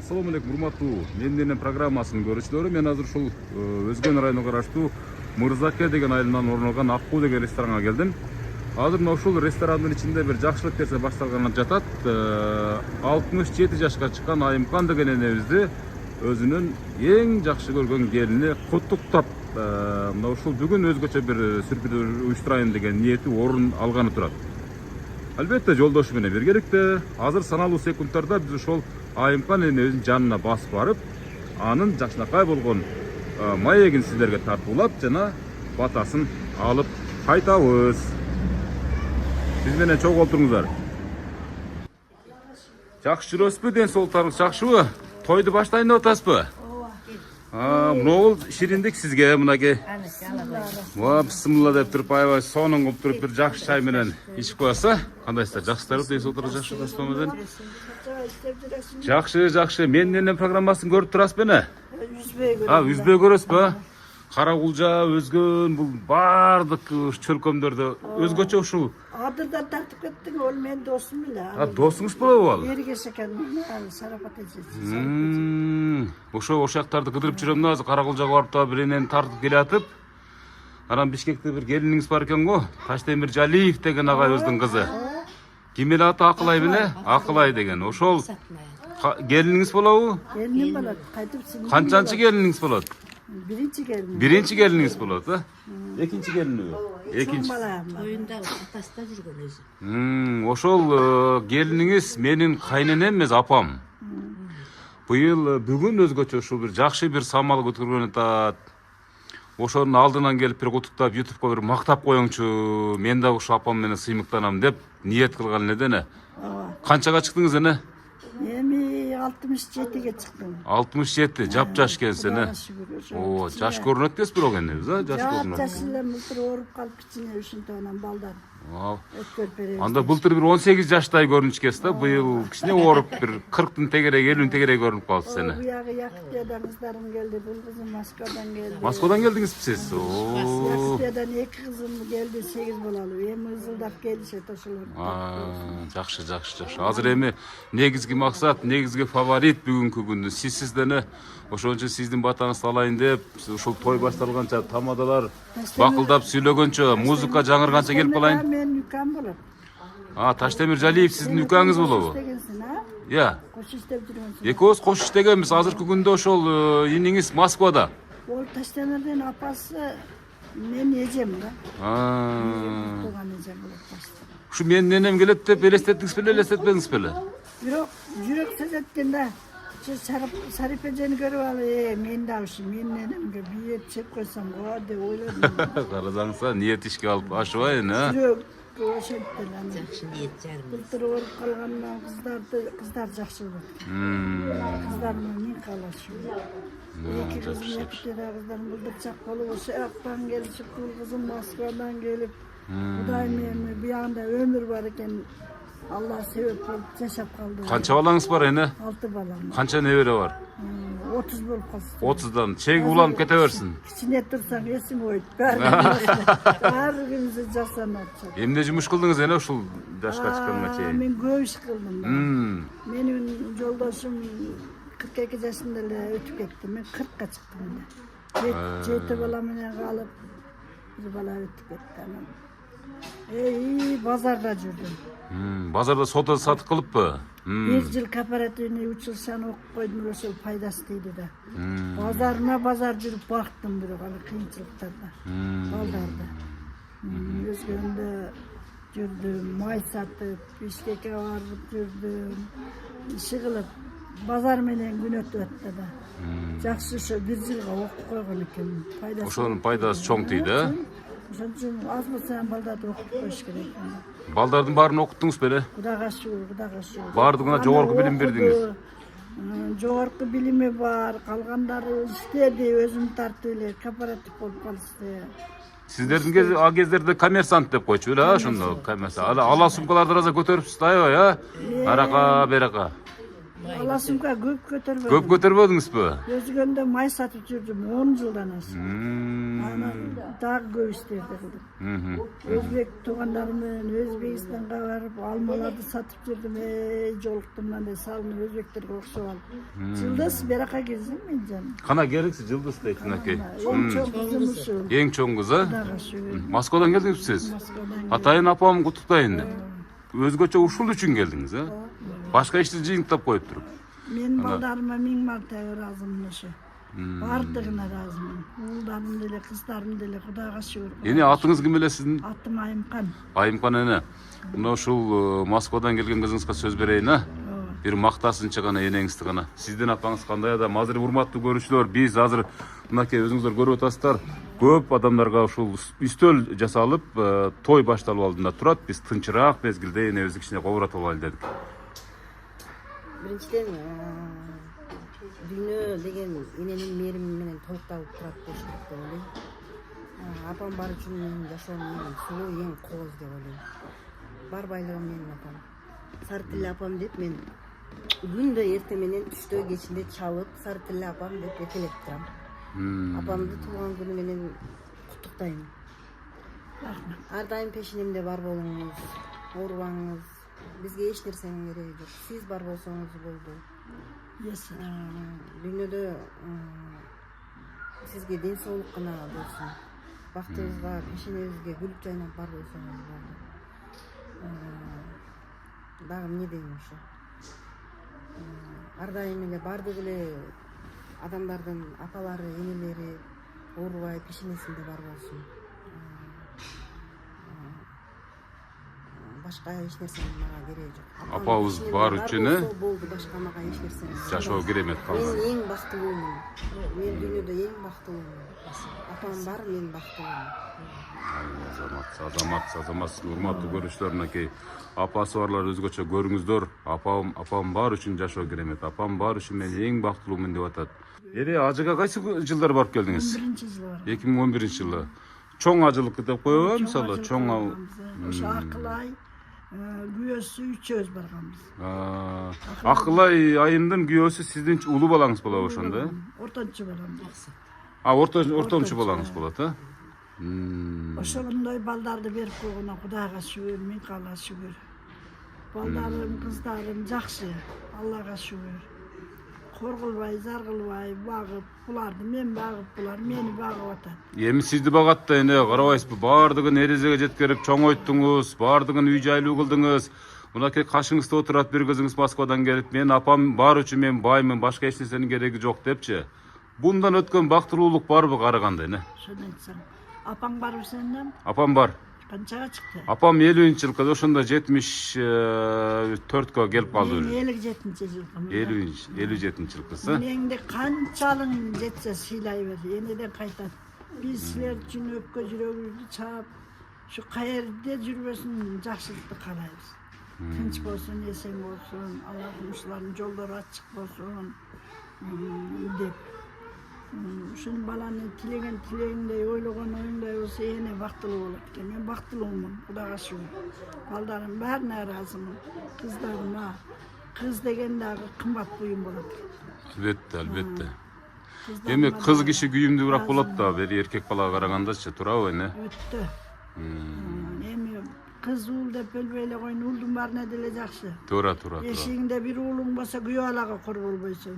Assalamu alaikum, урматтуу менден программасын көрүүчүлөрү. Мен азыр ушул Өзгөн районуна караштуу Мырзаке деген айылынан орун алган Аккуу деген ресторанга келдим. Азыр мына ушул ресторандын ичинде бир жакшылык нерсе башталганы жатат. 67 жашка чыккан Айымкан деген энебизди өзүнүн эң жакшы көргөн келини куттуктап, мына ушул бүгүн өзгөчө бир сюрприз уюштурайын деген ниети орун алганы турат. Албетте жолдошу менен бергиликте азыр саналуу секундтарда биз ошол Айымкан энебиздин жанына басып барып, анын жакшынакай болгон маегин сиздерге тартуулап жана батасын алып кайтабыз. Биз менен чогуу отуруңуздар. Жакшы жүрөсүзбү, ден соолуктарыңыз жакшыбы? Тойду баштайын деп атасызбы? Мынау шириндик сизге мынаке. Бисмилла деп туруп, аябай сонун кылып туруп бир жакшы чай менен ичип коесуз. Кандайсыздар? Жакшысыздарбы? Ден соолуктарыңыз жакшыбы? Жакшы. Менин программасын көрүп турасызбы эне? Үзбөй көрөсүзбү? Карагулжа, Өзгөн, бул бардык чөлкөмдөрдө өзгөчө ушул. Адырдан тартып кеттиң, ол менин досум эле. Досуңуз болобу ал? Эргеш экен, сарапат эжеси. Ошо жактарды кыдырып жүрөм да, азыр Карагулжага барып та бир энени тартып келатып. Анан Бишкекте бир келиниңиз бар экен го, Таштемир Жалиев деген агайыбыздын кызы. Ким эле аты? Акылай беле? Акылай деген. Ошол келиниңиз болобу? Келиним болот, кайтып сиңдим. Канчанчы келиниңиз болот? Биринчи келиним. Биринчи келиниңиз болот, экинчи келинби? Экинчи. Тоюнда атаста жүргөн өзү. Ошол келиниңиз менин кайненем эмес, апам. Быйыл бүгүн өзгөчө ушул бир жакшы бир самал көтөргөн атат. Ошонун алдынан келип бир куттуктап, YouTube'га бир мактап коюңчу. Мен да ушу апам менен сыймыктанам деп ниет кылган эле дене. Канчага чыктыңыз эне? Эми 67ге чыктым. 67, жап-жаш экенсиң эне. Жаш көрүнөт экенсиз бирок энебиз, жаш көрүнөт. Жаш эле мылтыр ооруп калып кичине ушунтип анан балдар. Анда былтыр бир 18 жаштай көрүнүш экенсиз да, быйыл кичине ооруп бир 40-тын тегерек, 50-н тегерек көрүнүп калыпсыз эне. Буягы Якутиядан кыздарым келди, бул кызым Москвадан келди. Москвадан келдиңизби сиз? Якутиядан 2 кызым келди, 8 болалы. Эми ызылдап келишет ошолор. Жакшы. Азыр эми негизги максат, негизги фаворит бүгүнкү күндү сизсиз дене. Ошон үчүн сиздин батаңызды алайын деп, ушул той башталганча тамадалар бакылдап сүйлөгөнчө, музыка жаңырганча келип калайын. Мен үкам болот. Таштемир Жалиев сиздин үкаңыз болобу? Кош иштеп жүргөнсүң. Экөөбүз кош иштегенбиз. Азыркы күндө ошол иниңиз Москвада. Ол Таштемирдин апасы мен эжем да. Тууган эжем болот башта. Ушу менин энем келет деп элестеттиңиз беле, элестетпедиңиз беле? Бирок жүрөк сезеткен да. Сарып эжени көрүп алып, мен да ушу менин энемге бие чеп койсом го деп ойлодум. Карасаңыз, ниет ишке алып ашыбайын, Жүрөк ошентти эле. Жакшы ниет жарым. Былтыр ооруп калгандан кыздар жакшы болот. Кыздар менен калышып. Эки кызым Якутияда кыздарым былдырчак болуп, ошо жактан келишип, бул кызым Москвадан келип, Кудайым эми буягында өмүр бар экен. Алла себеп болуп жашап калды. Канча балаңыз бар эне? 6 балам. Канча небере бар? 30 болуп калды. 30дан чеги уланып кете берсин. Кичине турсаң эсиң ойт. Баары күнү жасанат. Эмне жумуш кылдыңыз эне ушул жашка чыкканга чейин? Мен көп иш кылдым. Менин жолдошум 42 жашында эле өтүп кетти. Мен 40ка чыктым эле. 7 бала менен калып, бир бала өтүп кетти анан. Базарда жүрдүм. Базарда соода сатып кылыппы? 1 жыл кооперативный училищаны окуп койдум, ошол пайдасы тийди да. Базар жүрүп бактым бирок аны кыйынчылыктарда. Балдарда. Өзгөндө жүрдүм, май сатып, Бишкекке барып жүрдүм. Иши кылып, базар менен күн өтүп атты да. Жакшы ошо 1 жылга окуп койгон экен. Пайдасы. Ошонун пайдасы чоң тийди, Ошон үчүн аз болсо балдарды окуп коюш керек. Балдардын баарын окуттуңуз беле? Кудайга шүгүр. Бардыгына жогорку билим бердиңиз. Жогорку билими бар, калгандары иштеди, өзүм тартып эле кооператив болуп калышты. Сиздердин кездерде коммерсант деп койчу беле, ошондо коммерсант. Ала сумкаларды раза көтөрүпсүз да, аябай, Арака, берака. Alasımga көп көтөрбөдüm. Көп көтөрбөдүңүзбү? Өзгөндө май сатып жүрдüm 10 жылдан ашык. Анан дагы көп иштерди кылдым. Өзбек туугандарым менен Өзбекстанга барып алмаларды сатып жүрдüm. Жолуктум мындай салынып өзбектерге окшоп алып. Жылдыз берака келсем мен жаным. Кана керексиз жылдыз дейт мынакей. Эң чоң кызым ушу. Эң чоң кыз, Дагы шүгүр. Москвадан келдиңизби сиз? Москвадан. Атайын апамын куттуктайын. Өзгөчө ушул үчүн келдиңиз, а? Башка ишти жыйынтап коюп туруп. Мен балдарыма 1000 марта ыраазымын ошо. Бардыгына ыраазымын. Уулдарым деле, кыздарым деле Кудайга шүгүр. Эне атыңыз ким эле сиздин? Атым Айымкан. Айымкан эне. Мына ушул Москвадан келген кызыңызга сөз берейин, а? Бир мактасынча гана энеңизди гана. Сиздин апаңыз кандай адам? Азыр урматтуу көрүүчүлөр, биз азыр мынакей өзүңүздөр көрүп атасыздар. Көп адамдарга ушул үстөл жасалып, той башталып алдында турат. Биз тынчыраак мезгилде энебизди кичине кобуратып алайлы дедик. Биринчиден дүйнө деген эненин мээрими менен толукталып турат болуш керек деп ойлойм. Апам бар үчүн менин жашоом эң сулуу, эң кооз деп ойлойм. Бар байлыгым менин апам. Сары тилли апам деп мен күндө эртең менен түштө кечинде чалып, сары тилли апам деп эркелеп турам. Апамды туулган күнү менен куттуктайм. Ар дайым пешенемде бар болуңуз, оорубаңыз. Бизге эч нерсенин кереги жок. Сиз бар болсоңуз болду. Дүйнөдө сизге ден соолук гана болсун. Бактыбызга, пешенебизге күлүп жайнап бар болсоңуз болду. Дагы эмне дейм ошо. Ар дайым эле бардык эле адамдардын апалары, энелери оорубай пешенесинде бар болсун. Башка эч нерсенин мага кереги жок. Апабыз бар үчүн болду, башка мага эч нерсе. жашоо керемет калды. Мен эң бактылуумун. Мен дүйнөдө эң бактылуумун. Апам бар, мен бактылуумун. Азамат, урматтуу көрүүчүлөр, мынакей апасы барлар өзгөчө көрүңүздөр. Апам бар үчүн жашоо керемет. Апам бар үчүн мен эң бактылуумун деп атат. Эре ажыга кайсы жылдары барып келдиңиз? 11-жылы бар. 2011-жылы. Чоң ажылык деп коебу, мисалы, чоң ошо Акылай күйөөсү үчөөбүз барганбыз. Акылай айымдын күйөөсү сиздин улуу балаңыз болобу ошондо? Ортончу баламыз. Ортончу балаңыз болот, а? Ошондой балдарды берип койгону Кудайга шүгүр, миң кала шүгүр. Балдарым, кыздарым жакшы. Аллага шүгүр. Коргулбай, заргылбай багып, буларды мен багып, булар мени багып атат. Эми сизди багат да эне карабайсызбы? Бардыгын эрезеге жеткирип чоңойттуңуз, бардыгын үй жайлуу кылдыңыз. Мынакей кашыңызда отурат бир кызыңыз Москвадан келип, мен апам бар үчүн мен баймын, башка эч нерсенин кереги жок депчи. Bundan өткөн бактылуулук барбы караганда эне? Шуну айтсам. Апаң барбы сенден? Апам бар. Канчага чыкты? Апам 50-жылкы, ошондо 74кө келип калды. 57-жылкы. 57-жылкысы. Менде канчалык жетсе сыйлай бер, энеден кайтат. Биз силер үчүн өпкө жүрөгүбүздү чаап, ушу каерде жүрбөсүн жакшылыкты каалайбыз. Тынч болсун, эсен болсун, Аллахым ушулардын жолдору ачык болсун деп. Ушун баланы тилеген тилегиндей, ойлогон оюңдай болсо эне бактылуу болот экен. Мен бактылуумун, Кудайга шүгүр. Балдарым баарына ыраазымын. Кыздарыма, кыз деген дагы кымбат буюм болот. Албетте. Эми кыз киши күйүмдүүрөөк болот да, бери эркек балага карагандачы, туурабы эне? Өттү. Эми кыз уул деп бөлбөй эле койну, уулдун баарына деле жакшы. Туура. Эшигиңде бир уулуң болсо күйөө балага кор болбойсуң.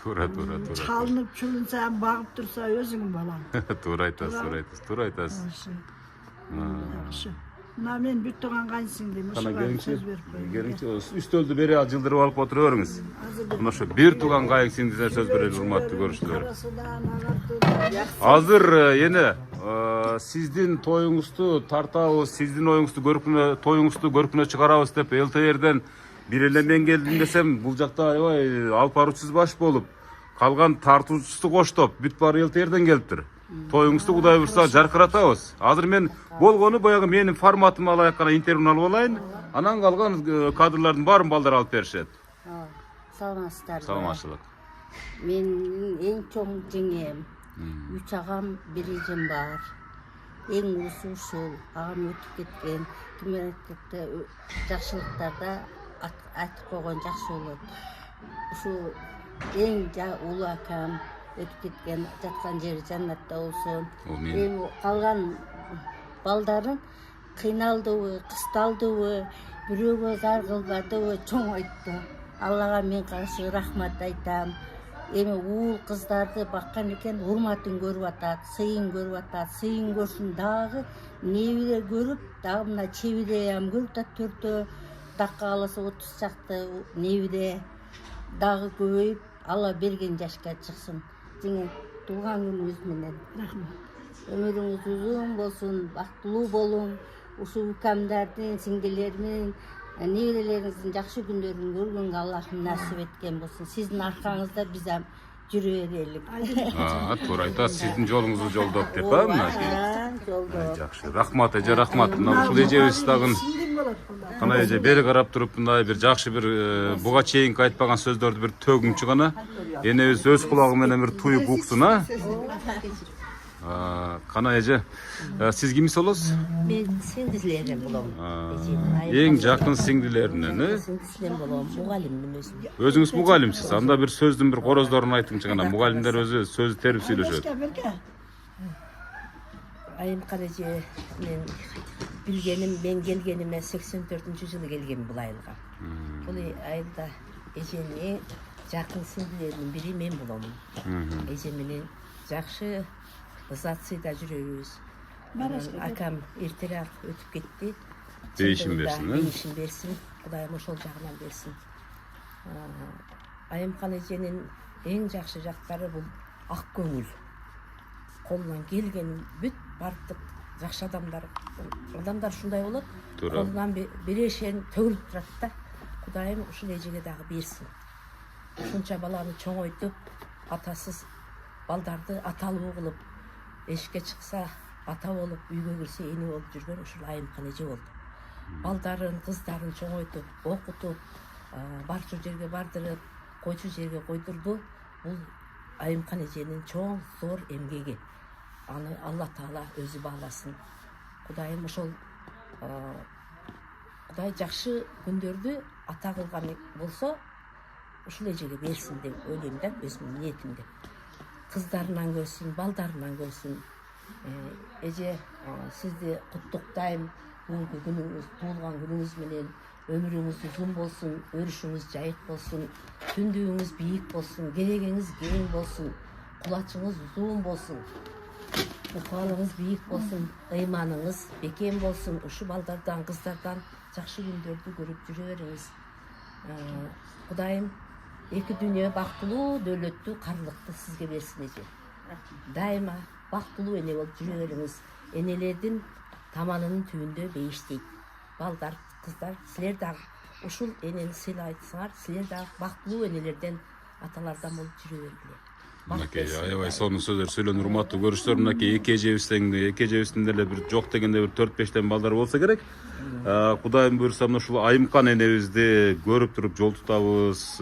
Туура. Чалынып чулунса, багып турса өзүңүн балаң. Туура айтасыз. Жакшы. Мына мен бүт тууган кайнсиңдим, ушуга сөз берип коеюн. Үстөлдү бери жылдырып алып отура бериңиз. Мына ошо бир тууган кайнсиңдиңизден сөз берели, урматтуу көрүүчүлөр. Азыр эне сиздин тоюңузду тартабыз, сиздин тоюңузду көркүнө чыгарабыз деп ЛТРден бир эле мен келдим десем, бул жакта аябай алып баруучусу баш болуп, калган тартуучусу коштоп, бүт баары ЛТРден келиптир. Тоюңузду Кудай буйрса жаркыратабыз. Азыр мен болгону баягы менин форматыма ылайык гана интервью алып алайын. Анан калган кадрлардын баарын балдар алып беришет. Саламатсыздар. Саламатчылык. Менин эң чоң жеңем. 3 агам, 1 эжем бар. Эң улусу ушул. Агам өтүп кеткен. Ким айтты, жакшылыктарда айтып койгон жакшы болот. Uшу эң улуу акам өтүп кеткен, жаткан жери жаннатта болсун. Амин. Эми калган балдарын кыйналдыбы, кысталдыбы, бирөөгө зар кылбадыбы, чоңойтту. Аллага мен каршы рахмат айтам. Эми уул кыздарды баккан экен, урматын көрүп атат, сыйын көрүп атат. Сыйын көрсүн дагы небире көрүп, дагы мына чебире көрүп атат, төртөө, дак кааласа 30 чакты небире дагы көбөйүп, Алла берген жашка чыксын. Жеңе туулган күнүңүз менен. Рахмат. Өмүрүңүз узун болсун, бактылуу болуң. Ушул укамдардын, сиңдилеринин, неберелериңиздин жакшы күндөрүн көргөнгө Аллахым насип эткен болсун. Сиздин аркаңызда биз ам жүрө берелик. Туура айтасыз, сиздин жолуңузду жолдоп деп, а мынакей. Жолдоп. Жакшы. Рахмат эже, рахмат. Мына ушул эжебиз дагы Сиңдим болот булар. кана эже бери карап туруп мындай бир жакшы бир буга чейинки айтпаган сөздөрдү бир төгүңчү гана. Энебиз өз кулагы менен бир туюп уксун, а? Кана эже, сиз кимиз болосуз? Мен сиңдилерим болом. Эң жакын сиңдилеринен, Сиңдилерим болом. Мугалиммин өзүм. Өзүңүз мугалимсиз. Анда бир сөздүн бир короздорун айтыңчы гана. Мугалимдер өзү сөздү терип сүйлөшөт. Айымкан эже, мен билгеним, мен келгениме 84-жылы келгем бул айылга. Бул айылда эженин жакын сиңдилеринин бири мен болом. Эже менен жакшы ызат сыйда жүрөбүз. Акам эртерээк өтүп кетти. Дейишин берсин, Дейишин берсин. Кудайым ошол жагынан берсин. Айымкан эженин эң жакшы жактары бул ак көңүл. Колунан келген бүт бардык жакшы адамдар ушундай болот. Колунан берешен төгүлүп турат да. Кудайым ушул эжеге дагы берсин. Ушунча баланы чоңойтуп, атасыз балдарды аталуу кылып, эшикке чыкса ата болуп, үйгө кирсе эне болуп жүргөн ушул Айымкан эже болду. Балдарын, кыздарын чоңойтуп, окутуп, барчу жерге бардырып, койчу жерге койдурду. Бул Айымкан эженин чоң зор эмгеги. Аны Алла Таала өзү бааласын. Кудайым ошол Кудай жакшы күндөрдү ата кылган болсо, ушул эжеге берсин деп ойлойм да, өзүмдүн ниетимде. Кыздарынан көрсүн, балдарынан көрсүн. Эже, сизди куттуктайм. Бүгүнкү күнүңүз, туулган күнүңүз менен өмүрүңүз узун болсун, өрүшүңүз жайык болсун, түндүгүңүз бийик болсун, керегиңиз кең болсун, кулачыңыз узун болсун, ыкмалыңыз бийик болсун, ыйманыңыз бекем болсун. Ушу балдардан, кыздардан жакшы күндөрдү көрүп жүрө бериңиз. Кудайым эки дүйнө бактылуу, дөөлөттүү, карлыктуу сизге берсин эже. Дайыма бактылуу эне болуп жүрө бериңиз. Энелердин таманынын түбүндө бейиштейт. Балдар, кыздар, силер дагы ушул энени сыйлайсыңар, силер дагы бактылуу энелерден, аталардан болуп жүрө бергиле. Мынакей аябай сонун сөздөр сүйлөнүп, урматтуу көрүүчүлөр, мынакей эки эжебиздин деле бир жок дегенде бир 4-5 балдар болсо керек. Кудайым буйрса мына ушул Айымкан энебизди көрүп туруп жол тутабыз,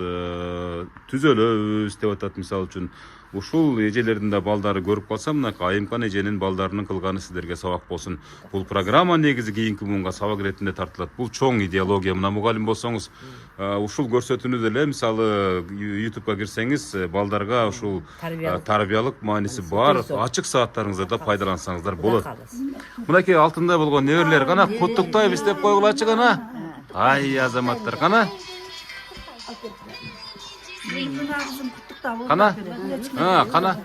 түзөлөбүз деп атат мисалы үчүн. Ушул эжелердин да балдары көрүп калса, мына Айымкан эженин балдарынын кылганы сиздерге сабак болсун. Бул программа негизи кийинки муунга сабак иретинде тартылат. Бул чоң идеология. Мына мугалим болсоңуз, ушул көрсөтүүнү деле мисалы YouTube'га кирсеңиз, балдарга ушул тарбиялык мааниси бар ачык сааттарыңызда пайдалансаңыздар болот. Мынакей алтында болгон неберелер кана куттуктайбыз деп койгулачы кана. Ай азаматтар кана. Кана? Кана?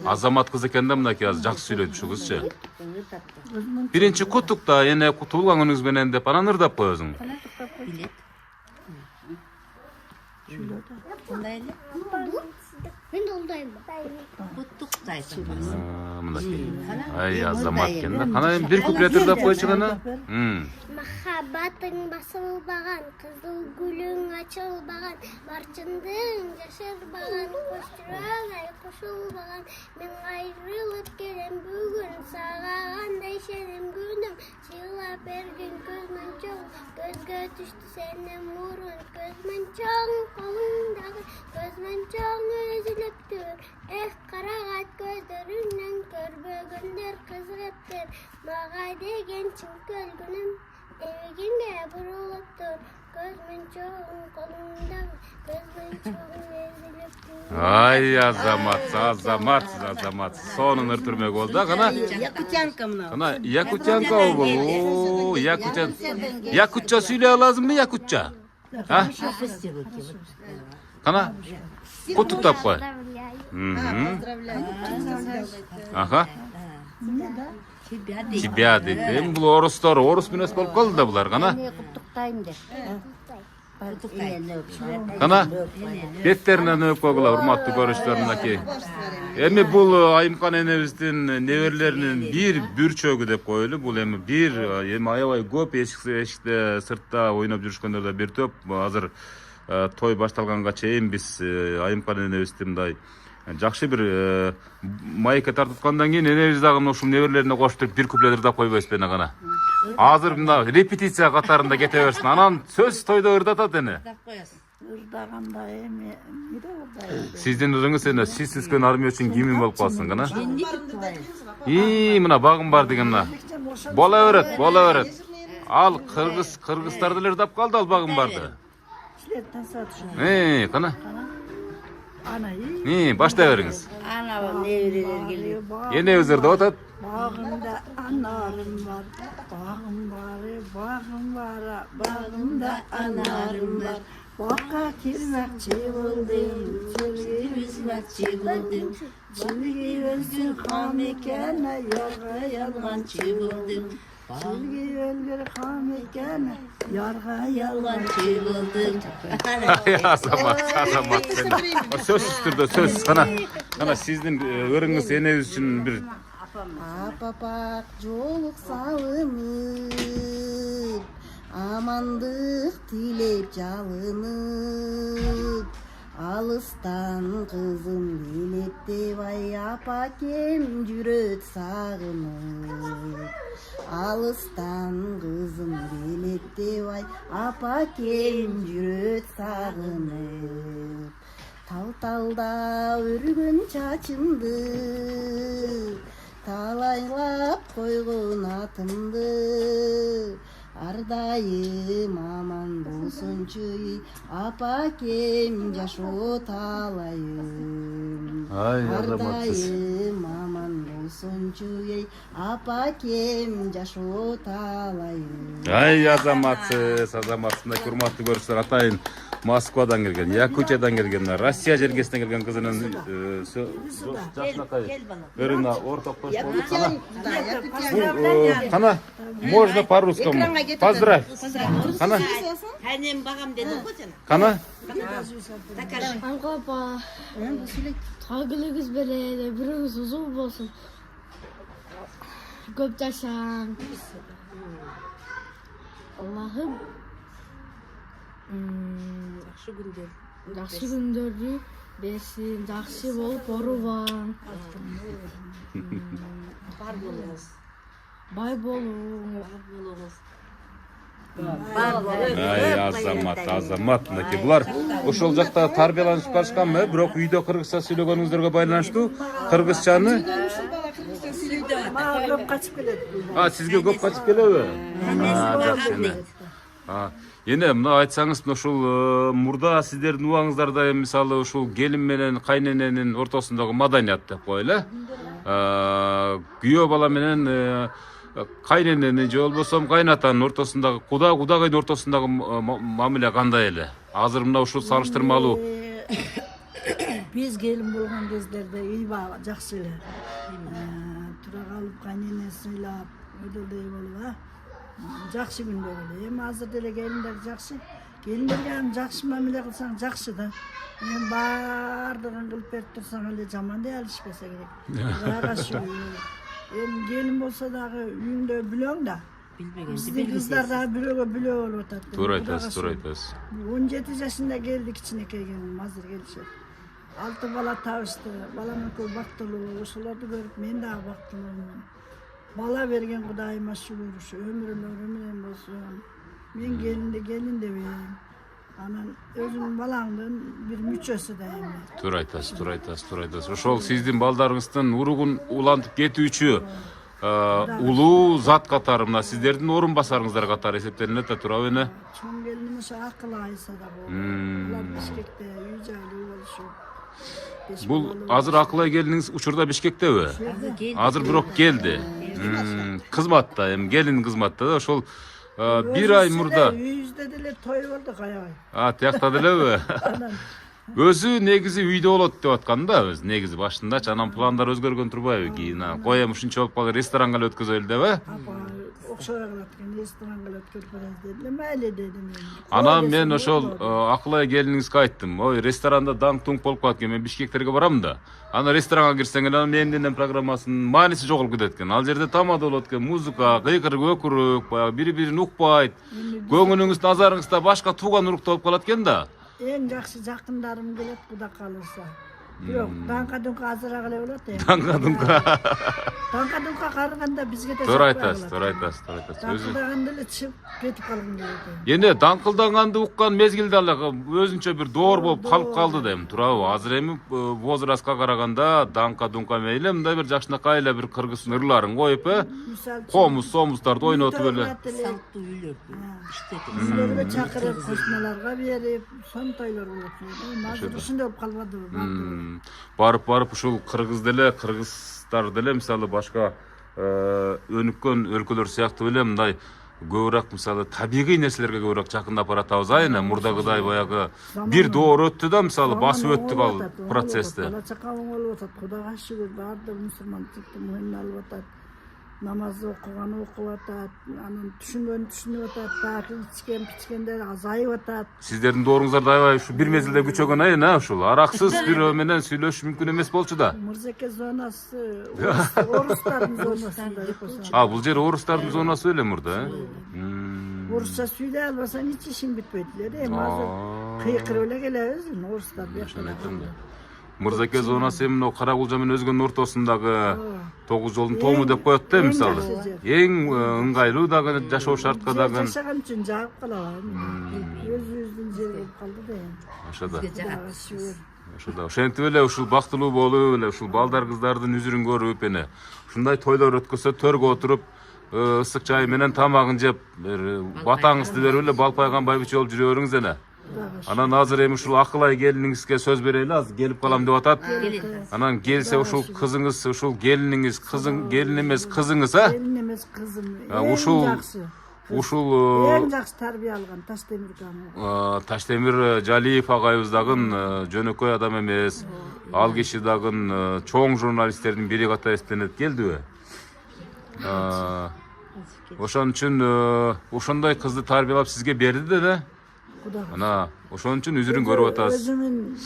Азамат кыз экен да мынакей азыр жакшы сүйлөйт ушул кызчы. Биринчи куттукта, эне туулган күнүңүз менен деп анан ырдап коесуң. Мен долдайм. Куттуктайсың. Мынакей. Ай азамат экен да. Кана эми бир куплет ырдап койчу кана. Махаббатың басылбаған, қызыл гүлің açılбаған, барчындың жашырбаған, қош жүрек ай қосылбаған. Мен айрылып келем бүгін, сағағандай сенің күнім, сыйлап берген көзмін чоң, көзге түшті сенің мұрын, көзмін чоң, қолыңдағы көзмін чоң үзіліп тұр. Қарағат көздеріңнен көрбөгендер қызығыптыр, маға деген чын көлгінім. Evgimge burulup dur, Gözümün çoğun kolumdan, gözümün çoğun ezilip Ay azamat. Sonun ırtırmak oldu. Kana Yakutyanka mına. Kana Yakutyanka o bu. Yakutça söyle lazım mı Yakutça? Ha? Kana kutuktap koy. Aha. Тебя dedim. Bu oruslar, orus mines bolup kaldı da bular kana. Kutuktayım de. Kana betterinden öp koygular urmatlı görüşlerindeki. Emi bul Ayımkan enebizдің neverlerinin bir bürçögü dep koyulu. Bul emi bir emi аябай көп эшикте сыртта ойноп жүрүшкөндөрдө бир топ. Азыр той башталганга чейин биз Айымkan enebizдің мындай жакшы бир майка тартыткандан кийин энебиз дагы ушул неберлерине коштуруп бир куплет ырдап койбойбуз бен гана. Азыр мына репетиция катарында кете берсин. Анан сөз тойдо ырдатат эне. Ырдаганда эми бире ырдайт. Сиздин өзүңүз эне сиз түзгөн армия үчүн кимин болуп калсың гана. Мына багым бар деген мына. Бола берет. Ал кыргыздар деле ырдап калды ал багым барды. Силер тасат ушул. Кана. Ana Başta veriniz. Ana nevireler geliyor. Yine özürde otat. Bağımda anarım var, bağımda anarım var. Baka kirmekçi buldum, çılgı yüzmekçi buldum. Çılgı özgür kam ekene, yarga yalgancı buldum. Çılgı özgür kam ekene, yarga yalgancı buldum. Azamat sen. Söz üstürde söz sana. Kana sizdin örüңүз enebиз үчүн bir Apapak жолук салынып, амандык тилеп жалынып, алыстан кызым элеттеп ай апакем жүрөт сагынып. Алыстан кызым элеттеп ай апакем жүрөт сагынып. Тал-талда өргөн чачымды, талайлап койгон атымды, ардайым аман болсунчу апакем жашоо талайым. Ардайым аман болсунчу апакем жашоо талайым. Ай азаматсыз, урматтуу көрүүчүлөр, атайын Москвадан келген, Якутиядан келген, Россия жергесинен келген кызынын жашынакай өрүнө ортоктош болду. Кана, можно по-русскому. Поздравь. Кана. Анем багам дедим го жана. Кана. Аңқапа, тағылығыз береді, біріңіз ұзын болсын. Көп жашаң. Аллахым жақсы күндерді берсін, жақсы болып орубаң. Бай болуңыз. Ай азамат мынакей булар ошол жакта тарбияланып барышканбы, бирок үйдө кыргызча сүйлөгөнүңүздөргө байланыштуу кыргызчаны Мага көп качып келет. Сизге көп качып келеби? Жакшы эне. Эне мына айтсаңыз, ушул мурда сиздердин убаңыздарда мисалы ушул келин менен кайнененин ортосундагы маданият деп коелу. Күйөө бала менен кайненени же болбосо кайнатанын ортосундагы кудагайдын ортосундагы мамиле кандай эле? Азыр мына ушул салыштырмалуу Биз келин болгон кездерде үй баа жакшы эле. Тура калып кайнене сыйлап, өйдөдөй болуп, жакшы күндөр эле. Эми азыр деле келиндер жакшы. Келиндерге жакшы мамиле кылсаң жакшы да. Мен баардыгын кылып берип турсаң эле жаман дей алышпаса керек. Эми келин болсо дагы үйүндө бүлөң да. Биздин кыздар дагы бирөөгө бүлөө болуп атат. Туура айтасыз. 17 жашында келди кичинекей келин, азыр келишет. 6 бала табышты, балам экөө бактылуу, ошолорду көрүп мен дагы бактылуумун. Бала берген Кудайыма шүгүр, өмүрлөрү менен болсун. Мен келин дебейм. Анан өзүңүн балаңдын бир мүчөсү да эми. Туура айтасыз. Ошол сиздин балдарыңыздын уругун улантып кетүүчү улуу зат катары мына сиздердин орун басарыңыздар катары эсептелинет да, туурабы эне? Чоң келин ошо акыл айса да болду. Алар Бишкекте үй жайлуу болушуп. Бул азыр Акылай келиниңиз учурда Бишкектеби? Азыр бирок келди. Кызматта, эми келин кызматта да ошол бир ай мурда. Үйүздө деле той болду аябай. Тиякта делеби? Өзү негизи үйдө болот деп аткан да, өзү негизи башындачы, анан пландар өзгөргөн турбайбы кийин? Коем ушунча болуп калды, ресторанга эле өткөзөлү деби? Апа окшой кылат ресторанга эле өткөрүп беребиз деди. Мейли дедим. Анан мен ошол Акылай келиниңизге айттым. Ой, ресторанда даң туң болуп калат экен, мен Бишкектерге барам да. Анан ресторанга кирсең эле менден программасынын мааниси жоголуп кетет экен. Ал жерде тамада болот экен, музыка, кыйкырык, өкүрүк, баягы бири-бирин укпайт. Көңүлүңүз, назарыңызда башка тууган урукту болуп калат экен да. Эң жакшы жакындарым келет, Куда калырса. Бирок даңка-дунка азыраак эле болот. Даңка-дунка караганда бизге да туура айтасыз. Даңкылдаганда эле чыгып кетип калгым келет. Эне даңкылдаганды уккан мезгилде ал өзүнчө бир доор болуп калып калды дейм, туурабы? Азыр эми возрастка караганда даңка-дунка мейли, мындай бир жакшынакай эле бир кыргыз ырларын коюп, комуз-сомуздарды ойнотуп эле. Салттуу үйлөрдү иштетип. Үйлөргө чакырып, кошуналарга берип, сон тойлор болот. Азыр ушундай болуп калбадыбы? Барып ушул кыргыз деле, кыргыздар деле мисалы башка өнүккөн өлкөлөр сыяктуу эле мындай көбүрөөк мисалы табигый нерселерге көбүрөөк жакындап баратабыз. Айна мурдагыдай баягы бир доор өттү да, мисалы басып өттүк ал процессте. Бала чака оңолуп атат, Кудага шүгүр, баардык мусулманчылыкты мойнуна алып атат. Намаз окуган окуп атат, анан түшүнгөн түшүнүп атат, дагы ичкен-пичкендер азайып атат. Сиздердин дооруңуздарда аябай ушу бир мезгилде күчөгөн айына ушул араксыз бирөө менен сүйлөшүш мүмкүн эмес болчу да. Мырзаке зонасы орустардын зонасында экосу. Бул жер орустардын зонасы беле мурда, Орусча сүйлөй албасаң эч ишиң бүтпөйт эле. Эми азыр кыйкырып эле келебиз, орустар бияктан. Мырзаке зонасы эми Каракулжа менен Өзгөнүн ортосундагы 9 жолдун тому деп коет да мисалы. Эң ыңгайлуу дагы жашоо шартка дагы. Жашаган үчүн жагып калабы. Өзүбүздүн жер болуп калды да. Ошода. Ошентип эле ушул бактылуу болуп эле ушул балдар кыздардын үзүрүн көрүп эне ушундай тойлор өткөзсө төргө отуруп ысык чай менен тамагын жеп батаңызды берип эле балпайган байбиче болуп жүрө бериңиз эне. Анан азыр эми ушул Акылай келиниңизге сөз берели, азыр келип калам деп атат. Анан келсе ушул кызыңыз, ушул келиниңиз, келин эмес кызыңыз, Келин эмес кызым. Ушул эң жакшы тарбия алган Таштемир Жалиев агайыбыз дагы жөнөкөй адам эмес. Ал киши дагы чоң журналисттердин бири катары эстенет, келдиби? Ошон үчүн ошондой кызды тарбиялап сизге берди да. Ана ошон үчүн үзүрүн көрүп атасыз. Өзүмүн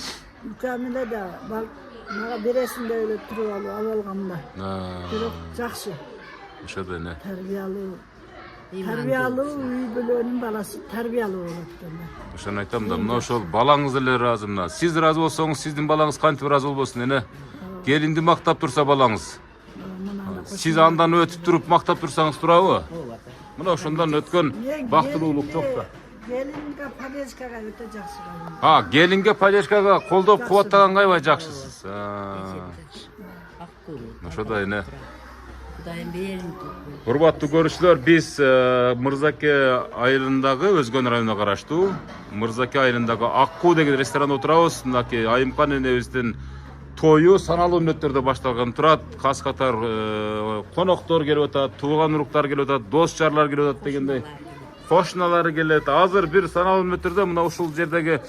үкөмүнө да мага бересинде эле туруп алгам да. Бирок жакшы. Ошондой эле. Тарбиялуу үй бүлөнүн баласы тарбиялуу болот экен. Ошону айтам да, мына ошол балаңыз эле ыраазы мына. Сиз ыраазы болсоңуз, сиздин балаңыз кантип ыраазы болбосун эне? Келинди мактап турса балаңыз. Сиз андан өтүп туруп мактап турсаңыз турабы? Мына ошондон өткөн бактылуулук жок да. Келинге поддержкага өтө жакшы калган. Келинге поддержкага колдоп кубаттаганга аябай жакшысыз. Ошондой эне. Кудайым берин. Урматтуу көрүүчүлөр, биз Мырзаке айылындагы Өзгөн районуна караштуу Мырзаке айылындагы Аккуу деген ресторанда отурабыз. Мынакей Айымкан энебиздин тою саналуу мүнөттөрдө башталган турат. Кас катар коноктор келип атат, тууган уруктар келип атат, дос жарлар келип атат дегендей. Кошуналары келет. Азыр бир саналуу мүнөттөрдө мына ушул жердеги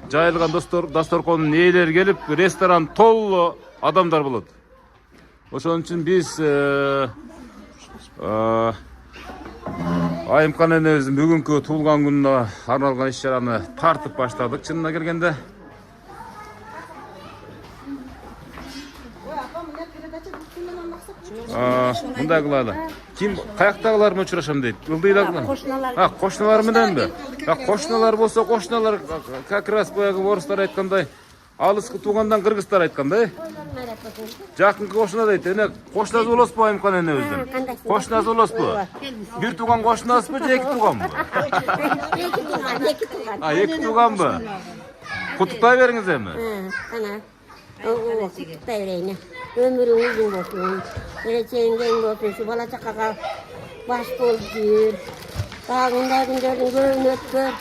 жайылган дасторконун ээлери келип, ресторан толуу адамдар болот. Ошон үчүн биз Айымкан энебиздин бүгүнкү туулган күнүнө арналган иш-чараны тартып баштадык чынына келгенде. Мындай кылалы. Ким каяктагылар менен учурашам дейт? Ылдыйдагылар. Кошуналар мененби? Кошуналар болсо, кошуналар как раз баягы орустар айткандай, алыскы туугандан кыргыздар айткандай. Жакынкы кошуна дейт. Эне кошунасы болосузбу Айымкан энебиздин? Кошунасы болосузбу? Бир тууган кошунасызбы же эки тууганбы? Эки тууганбы? Куттуктай бериңиз эми. Куттуктай берейин. Ömrün uzun olsun, geleceğin genç olsun, şu bala çakaka baş bol gir. Dağında günlerin görün ötkür,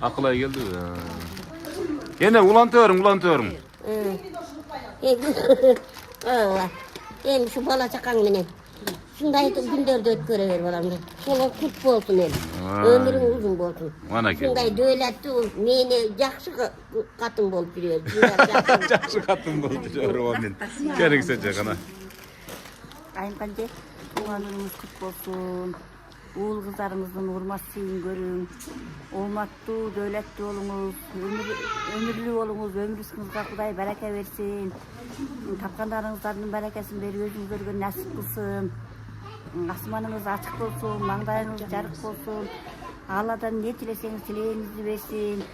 Akılay geldi. Gene ulantıyorum. Allah. Hem şu bala çakan menen. Şunday günlerde ötkörever balam. Şola kut bolsun hem. Ömrün uzun bolsun. Mana ki. Şunday döyletli meni jakşı katın bolup yürüyor. Жақсы қатын болды жөрөмен. Керексе жагана. Айымканже туған күніңіз құт болсын. Уул қыздарыңыздың урмат сыйын көрүң. Оматтуу, дөөлөттүү болуңуз, өмүрлүү болуңуз, өмүрүңүзгө Кудай барака берсин. Тапкандарыңыздардын баракасын берип өзүңүзгө насип кылсын. Асманыңыз ачык болсун, маңдайыңыз жарык болсун. Алладан не тилесеңиз тилегиңизди берсин.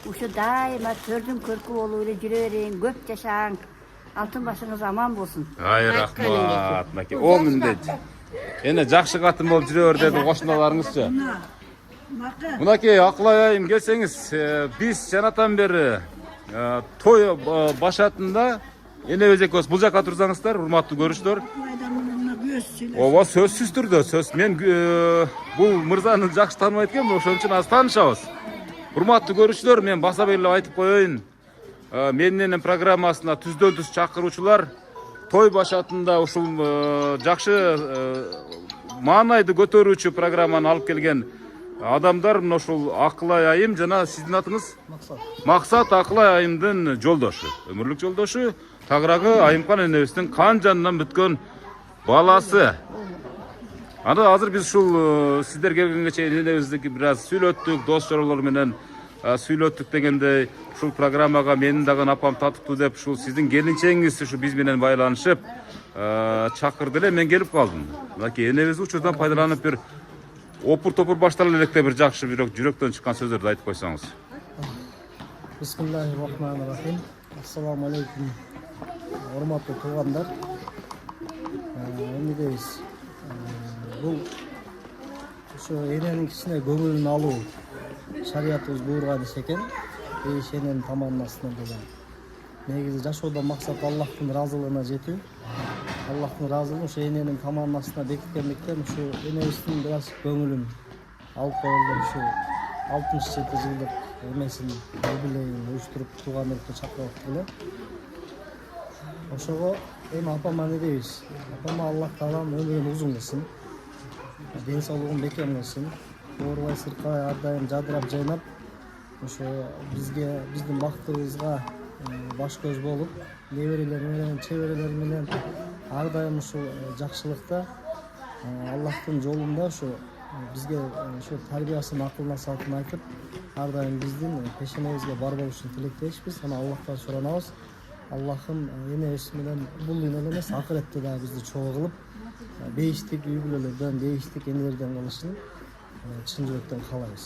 Ушо дайыма төрдүн көркү болуп эле жүрө бериң, көп жашаң. Алтын башыңыз аман болсун. Ай рахмат. Маке, о міндет. Эне жакшы катын болуп жүрө бер деди кошуналарыңызчы. Мынакей Акылай айым келсеңиз, биз жанатан бери той башатында эне экөөбүз бул жака турсаңыздар, урматтуу көрүүчүлөр. Ооба, сөзсүз түрдө сөз. Мен бул мырзаны жакшы тааныбайт экенмин, ошон үчүн аз таанышабыз. Урматтуу көрүүчүлөр, мен баса белгилеп айтып коеюн. Менин программасына түздөн түз чакыруучулар той башатында ушул жакшы маанайды көтөрүүчү программаны алып келген адамдар мына ушул Акылай айым жана сиздин атыңыз? Максат Акылай айымдын жолдошу, өмүрлүк жолдошу, тагыраагы Айымкан энебиздин кан жанынан бүткөн баласы. Анда азыр биз ушул сиздер келгенге чейин энебизди бир аз сүйлөттүк, дос жоролор менен сүйлөттүк дегендей, ушул программага менин дагы апам татыктуу деп ушул сиздин келинчеңиз ушу биз менен байланышып чакырды эле, мен келип калдым. Мынакей энебиз учурдан пайдаланып бир опур-топур баштала электе бир жакшы бирок жүрөктөн чыккан сөздөрдү айтып койсоңуз. Бисмиллахиррахманиррахим. Ассаламу алейкум. Урматтуу туугандар. Эмне дейбиз? Бул ошо эненин кичине көңүлүн алуу шариятыбыз буйруган иш экен. Эш эненин таманасына деле. Негизи жашоодо максат Аллахтын ыраазылыгына жетүү. Аллахтын ыраазылыгын ошо эненин таманасына бекиткендиктен ушу энебиздин бир аз көңүлүн алып коелу, ушу 67 жылдык эмесин юбилейин уюштуруп тууган элге чакырып эле. Ошого эми апама эмне дейбиз? Апама Аллах таалам өмүрүн узун кылсын. Ден соолугун бекем кылсын. Оорубай сыркабай ар дайым жадырап жайнап, ошо бизге, биздин бактыбызга баш көз болуп, неберелер менен, чеберелер менен ар дайым ушул жакшылыкта Аллахтын жолунда ошо бизге ошо тарбиясын, акыл насаатын айтып, ар дайым биздин пешенебизге бар болушун тилектейбиз. Аны Аллахтан суранабыз. Аллахым энебиз менен бул дүйнөдө эмес, акыретте дагы бизди чогуу кылып, бейиштик үй-бүлөлөрдөн, бейиштик энелерден кылышын чын жүрөктөн каалайбыз.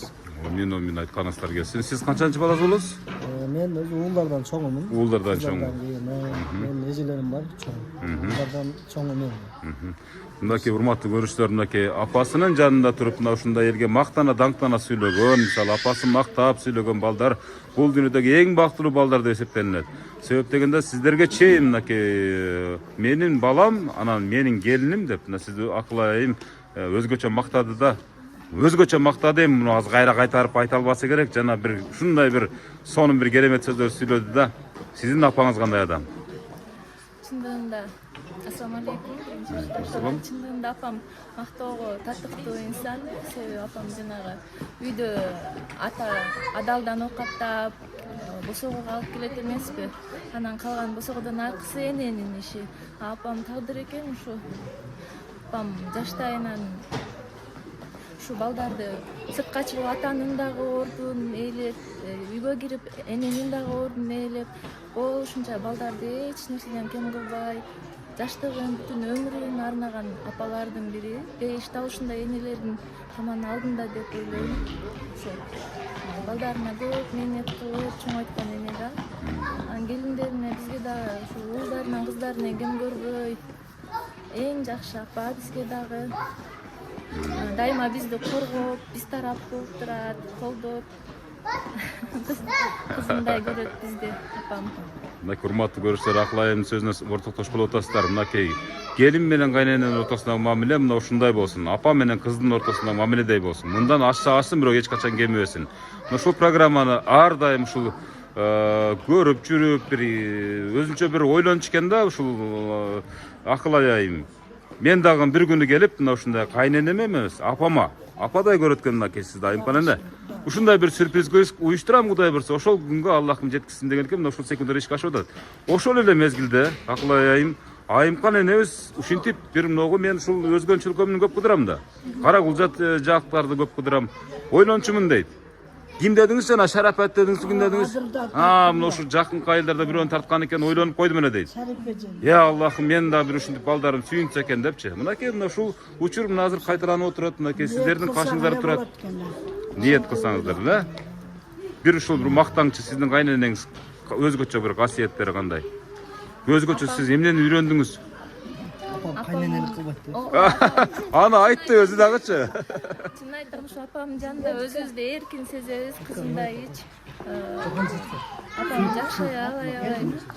Мен айтканыңыздар келсин. Сиз канчанчы баласы болосуз? Мен өзү уулдардан чоңумун. Уулдардан чоң. Менин эжелерим бар, чоң. Уулдардан чоңу мен. Мынакей урматтуу көрүүчүлөр, мынакей апасынын жанында туруп мына ушундай элге мактана даңктана сүйлөгөн, мисалы апасын мактап сүйлөгөн балдар бул дүйнөдөгү эң бактылуу балдар деп эсептелинет. Себеп дегенде сиздерге чейин мынакей менин балам, анан менин келиним деп мына сизди Акылай айым өзгөчө мактады да. Өзгөчө мактады, эми муну аз кайра кайтарып айта албаса керек, жана бир ушундай бир сонун бир керемет сөздөр сүйлөдү да. Сиздин апаңыз кандай адам? Чындыгында ассаламу алейкум. Чындыгында апам мактоого татыктуу инсан. Себеби апам жанагы үйдө ата адалдан оокаттап, босогууга алып келет эмеспи? Анан калган босогодон аркысы эненин иши. Апам тагдыр экен ушу. Апам жаштайынан ушу балдарды сыртка чыгып атанын дагы ордун ээлеп, үйгө кирип эненин дагы ордун ээлеп, ошунча балдарды эч нерседен кем кылбай, жаштыгын, бүтүн өмүрүн арнаган апалардын бири. Бейиште ушундай энелердин таман алдында деп ойлойм. Балдарына көп мээнет кылып чоңойткон эне да. Анан келиндерине бизге дагы ушу уулдарынан, кыздарынан кем көрбөй, эң жакшы апа бизге дагы. Дайыма бизди коргоп, биз тарап болуп турат, колдоп. Кызындай көрөт бизди апам. Мынакей урматтуу көрүүчүлөр, Акылай айымдын сөзүнө ортоктошуп калып атасыздар. Мынакей келин менен кайнененин ортосундагы мамиле мына ушундай болсун. Апа менен кыздын ортосундагы мамиледей болсун. Мындан ашсын, бирок эч качан кемебесин. Ушул программаны ар дайым ушул көрүп жүрүп бир өзүнчө бир ойлонуш экен да, ушул акыл аяйым. Мен дагы бир күнү келип мына ушундай кайненеме эмес, апама, ападай көрөткөн мына сизди Айымкан эне. Ушундай бир сюрприз уюштурам, Кудай бурса, ошол күнгө Аллахым жеткизсин деген экен. Мына ушул секунддар ишке ашып атат. Ошол эле мезгилде акыл аяйым Айымкан энебиз ушинтип бир многу мен ушул өзгөнчүлүкөмдү көп кыдырам да. Кара кулжат жактарды көп кыдырам. Ойлончумун дейт. Ким дедиңиз жана Шарапат дедиңиз, ким дедиңиз? Мына ушу жакын кайылдарда бирөөнү тарткан экен, ойлонуп койдум эне дейт. Я Аллахым, мен да бир ушинтип балдарым сүйүнсө экен депчи. Мынакей мына ушул учур мына азыр кайталанып отурат, мынакей сиздердин кашыңыздарда турат. Ниет кылсаңыздар эле. Бир ушул бир мактаңчы сиздин кайненеңиз өзгөчө бир касиеттери кандай? Өзгөчө сиз эмнени үйрөндүңүз? Кайненелик кылбайт. Аны айтты өзү дагычы. Чын айтам, ушу апамдын жанында өзүбүздү эркин сезебиз, кызымдай эч. Апам жакшы алай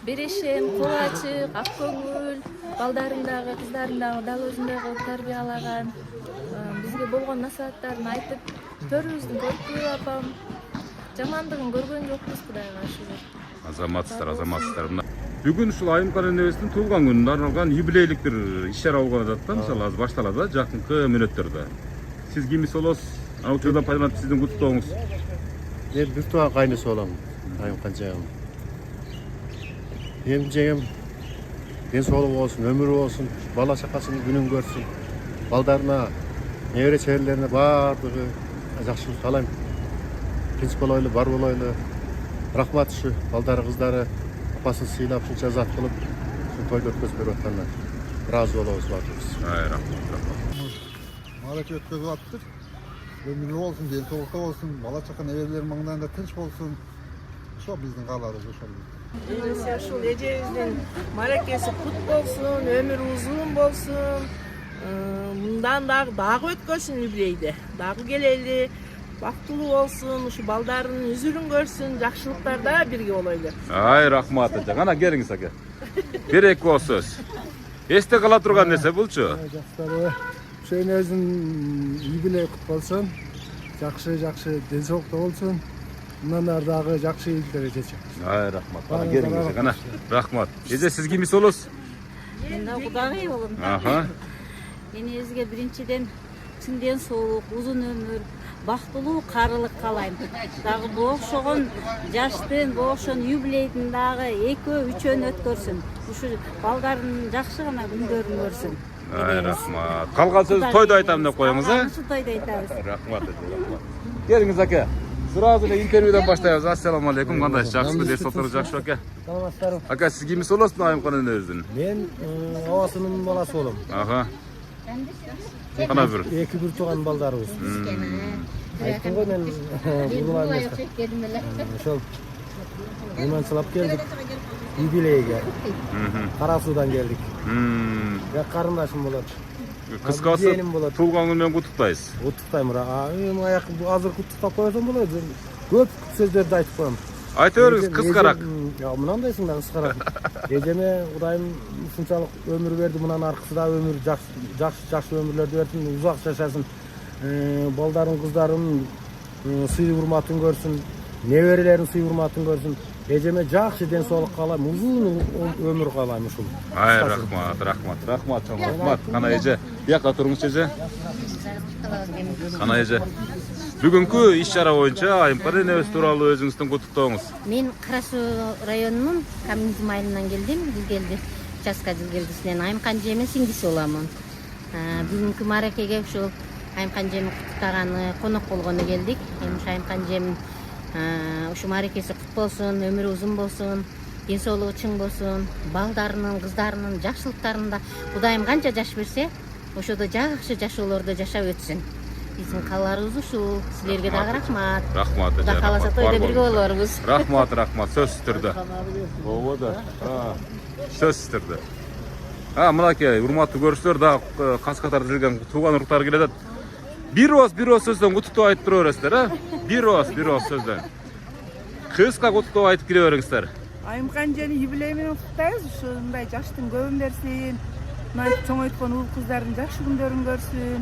берешем, кол ачык, ак көңүл, балдарын дагы, кыздарын дагы дал өзүндөй кылып тарбиялаган. Бизге болгон насааттарын айтып, төрүбүздү көрүп апам. Жамандыгын көргөн жокпуз, Кудайга шүгүр. Азаматсыздар. Бүгүн ушул Айымкан энебиздин туулган күнүнө арналган юбилейлик бир иш-чара болгон атат да, мисалы азыр башталат да, жакынкы мүнөттөрдө. Сиз кимис болосуз? Ана учурдан пайдаланып сиздин куттуктооңуз. Мен бир тууган кайнысы болом, Айымкан жагым. Эми жегем ден соолугу болсун, өмүрү болсун, бала чакасынын күнүн көрсүн. Балдарына, небере чеберлерине баардыгы жакшылык каалайм. Тинч болойлу, бар болойлу. Рахмат ушу балдары, кыздары апасын сыйлап, ушунча зат кылып, ушул тойду өткөзүп берип атканына ыраазы болобуз баардыгыбыз. Рахмат. Маарач өткөзүп аттык. Өмүрү болсун, ден соолукта болсун, бала чака неберелердин маңдайында тынч болсун. Ошо биздин кааларыбыз ошол. Эжеси ушул эжебиздин маракеси кут болсун, өмүрү узун болсун. Мындан дагы өткөрсүн юбилейди. Дагы келели. Бактылуу болсун, ушу балдарынын үзүрүн көрсүн, жакшылыктарда бирге болойлу. Рахмат эже. Кана келиңиз аке. Бир эки ооз сөз. Эсте кала турган нерсе булчу. Жактары ушу энебиздин юбилей кут болсун. Жакшы ден соолукта болсун. Мындан ары дагы жакшы ийгиликтерге жетишет. Рахмат. Кана келиңиз. Кана рахмат. Эже сиз кимис болосуз? Мен да Кудагый болом. Энебизге биринчиден чын ден соолук, узун өмүр, бактылуу карылык каалайм. Дагы бу окшогон жаштын, бу окшогон юбилейдин дагы экөө, үчөөнү өткөрсүн. Ушу балдардын жакшы гана күндөрүн көрсүн. Рахмат. Калган сөздү тойдо айтам деп коюңуз, Ушу тойдо айтабыз. Рахмат, рахмат. Келиңиз аке. Сразу эле интервьюдан баштайбыз. Ассаламу алейкум. Кандайсыз? Жакшысызбы? Дес сотору жакшы аке. Саламатсыздарбы? Ака, сиз кимис болосуз Айымкан энебиздин? Мен абасынын баласы болом. Кана бир. Эки бир тууган балдарыбыз. Айттым го мен булган эмес. Ошол Имансылап келдик. Юбилейге. Кара Суудан келдик. Бек карындашым болот. Кыскасы туулган күнү менен куттуктайсыз. Куттуктайм. Эми аяк азыр куттуктап койсом болот. Көп сөздөрдү айтып коем. Айта бериңиз, кыскараак. Мынандайсың да кыскараак. Эжеме Кудайым ушунчалык өмүр берди, мындан аркысы да өмүр жакшы өмүрлөрдү берсин, узак жашасын. Балдарын, кыздарын сый урматын көрсүн, неберелерин сый урматын көрсүн. Эжеме жакшы ден соолук каалайм, узун өмүр каалайм ушул. Рахмат. Кана эже, бияка туруңуз эже. Кана эже. Бүгүнкү иш-чара боюнча Айымкан энебиз тууралуу өзүңүздүн куттуктооңуз. Мен Кара Суу районунун коммунизм айылынан келдим. Дилгелди участка Дилгелдисинен Айымкан жеме сиңдиси боламын. Бүгүнкү маракеге ушул Айымкан жеми куттуктаганы, конок болгону келдик. Эми ушу Айымкан жемин ушу маракеси кут болсун, өмүрү узун болсун, ден соолугу чың болсун, балдарынын, кыздарынын жакшылыктарында Кудайым канча жаш берсе, ошодо жакшы жашоолордо жашап өтсүн. Биздин кааларыбыз ушул. Силерге дагы рахмат. Рахмат. Кудай кааласа тойдо бирге болорбуз. Рахмат. Сөзсүз түрдө. Болду. Сөзсүз түрдө. Мынакей урматтуу көрүүчүлөр, дагы кас катар тизилген тууган уруктар келет. Бир ооз сөздөн куттуктоо айтып тура бересиздер, Бир ооз сөздөн. Кыска куттуктоо айтып келе бериңиздер. Айымкан жени юбилей менен куттайбыз. Ушундай жаштын көбүн берсин. мынантип чоңойткон уул кыздардын жакшы күндөрүн көрсүн.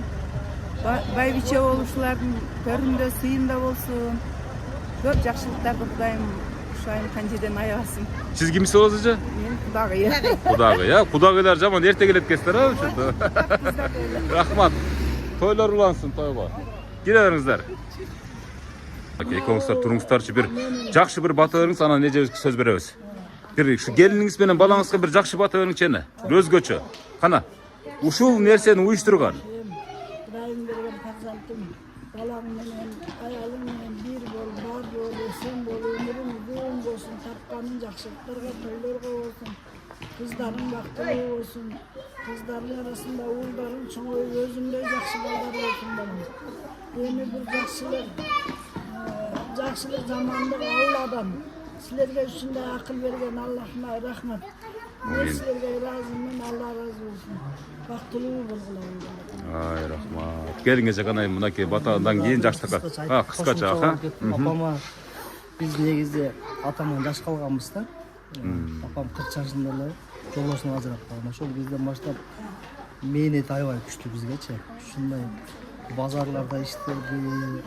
Байбиче болушулардын төрүндө сыйында болсун. Көп жакшылыктарды Кудайым ушу Айымкан жеден аябасын. Siz kimsiz olasiz? Мен кудагый. Kudagı ya. Kudagılar zaman erte gelip kesler ha. Rahmat. Toylar ulansın toyga. Gireringizler. Ekonguzlar turuңuzдарчы bir жакшы bir бата бериңиз, анан эже сөз беребиз. Bir şu geliniңиz менен балаңызга bir жакшы бата бериңиз чене. Өзгөчө. Кана. Ушул нерсени уюштурган. Кудайым берген фарзантым, балаң менен, аялың менен бир бол, бар бол, эсен бол, өмүрүң uzun болсун, тапканың жакшылыктарга, тойлорго болсун, кыздарың бактылуу болсун, кыздардын арасында уулдарың чоңоюп, өзүңдөй жакшы балдар болсун балам. Эми бир жакшылык жамандык Алладан. Силерге ушундай акыл берген Аллахыма рахмат. Мен силерге ыраазымын, Алла ыраазы болсун. Бактылуу болгула. Ay rahmat. Gelingece kanayım mınaki batadan keyin жакшылыкка. Кыскача, Апама биз негизи атаман жаш калганбыз да. Апам 40 жашында эле жолдошуна ажырап калган. Ошол кезден баштап мээнети аябай күчтүү бизгечи. Ушундай базарларда иштеди,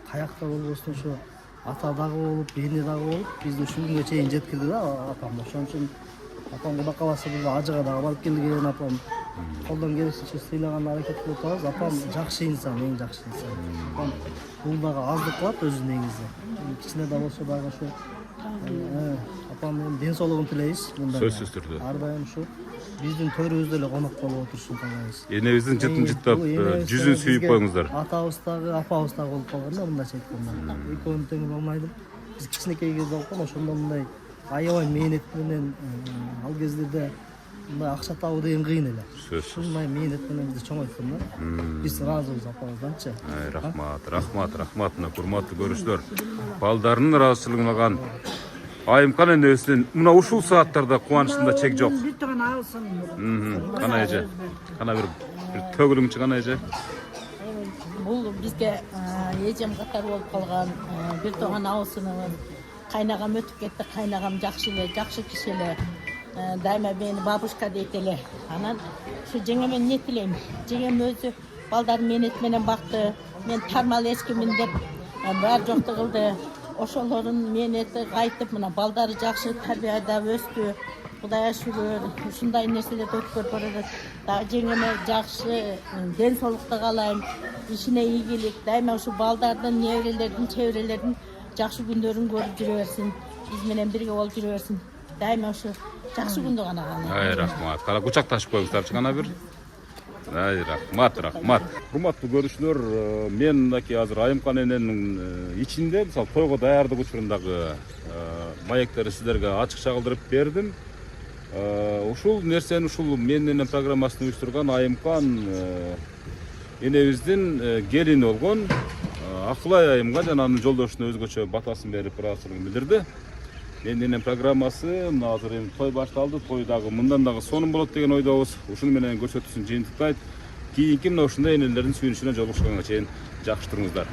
каякта болбосун ушу ата дагы болуп, эне дагы болуп, бизди ушул күнгө чейин жеткирди да апам. Ошон үчүн апам Кудай кааласа бизди ажыга дагы барып келген апам. Колдон келишинче сыйлаган аракет кылып атабыз. Апам жакшы инсан, эң жакшы инсан. Апам бул дагы аздык кылат өзү негизи. Кичине да болсо дагы ушу апам менин ден соолугун тилейбиз. Сөзсүз түрдө. Ар дайым ушу биздин төрүбүздө эле конок болуп отурушун каалайбыз. Энебиздин жытын жыттап, жүзүн сүйүп коюңуздар. Атабыз дагы, апабыз дагы болуп калган да мындайча айтканда. Экөөнү тең болмайды. Биз кичинекей кезде болуп калган, ошондо мындай аябай мээнет менен ал кездерде мындай акча табуу деген кыйын эле. Сөзсүз. Ушундай мээнет менен бизди чоңойткон да. Биз ыраазыбыз апабызданчы. Рахмат, мына урматтуу көрүүчүлөр. Балдарынын ыраазычылыгын алган Айымкан энебиздин мына ушул сааттарда кубанычында чек жок. Bir tane alsın. Кана эже. Кана bir төгүлүңчү кана эже. Бул бизге эжем катар болуп калган, бир тоган абысыныбыз. Кайнагам өтүп кетти, кайнагам жакшы эле, жакшы киши эле. Дайыма мени бабушка дейт эле. Анан ушу жеңеме эмне тилейм? Жеңем өзү балдар мээнет менен бакты. Мен тармал эскимин деп бар жокту кылды. Ошолордун мээнети кайтып, мына балдары жакшы тарбияда өстү. Кудайга шүгүр, ушундай нерселерди өткөрүп барат. Дагы жеңеме жакшы ден соолукту каалайм. Ишине ийгилик, дайыма ушу балдардын, неберелердин, чеберелердин жакшы күндөрүн көрүп жүрө берсин. Биз менен бирге болуп жүрө берсин. Дайыма ушу жакшы күндү гана каалайм. Рахмат. Кара кучакташып коюңуздарчы кана бир. Рахмат. Урматтуу көрүүчүлөр, мен мынакей азыр Айымкан эненин ичинде, мисалы тойго даярдык учурундагы маектерди сиздерге ачыкча кылдырып бердим. Ушул нерсени ушул мен менен программасын уюштурган Айымкан энебиздин келини болгон Акылай айымга жана анын жолдошуна өзгөчө батасын берип ыраазычылыгын билдирди. Мен менен программасы мына азыр эми той башталды, той дагы мындан дагы сонун болот деген ойдобуз. Ушуну менен көрсөтүүсүн жыйынтыктайт. Кийинки мына ушундай энелердин сүйүнүчүнө жолугушканга чейин жакшы туруңуздар.